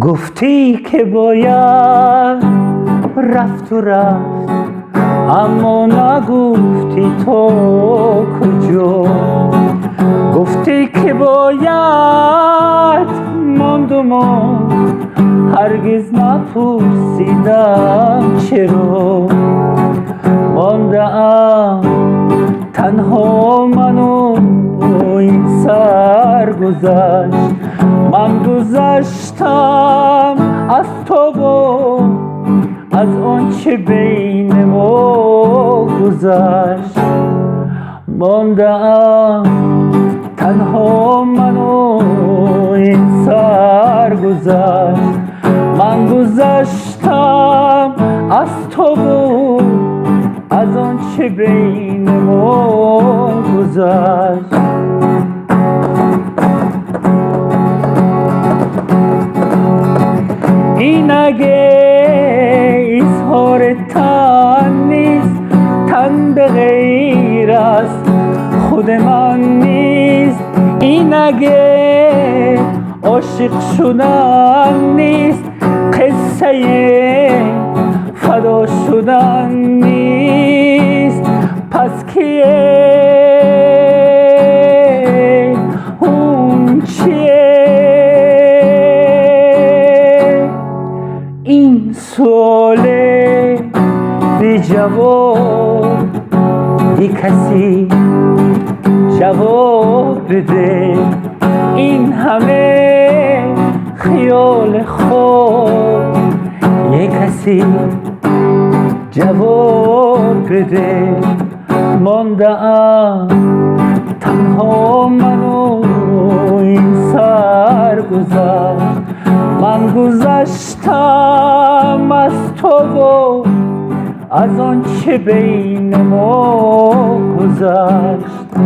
گفتی که باید رفت و رفت، اما نگفتی تو کجا. گفتی که باید ماند و ماند، هرگز نپرسیدم چرا. مانده‌ام تنها من و این سرگذشت. من گذشتم از تو و از آنچه بین ما گذشت. مانده‌ام تنها من و این سرگذشت. من گذشتم از تو و از آنچه بین ما گذشت. این اگه اظهار تن نیست، تن به غیر از خود من نیست. این اگه عاشق شدن نیست، قصه فدا شدن نیست. پس کیه؟ اون چیه؟ این سوال بی جواب، بی کسی جواب بده. این همه خیال خوب، یک کسی جواب بده. مانده‌ام تنها من و این سرگذشت. من گذشتم از تو و از آنچه بین ما گذشت.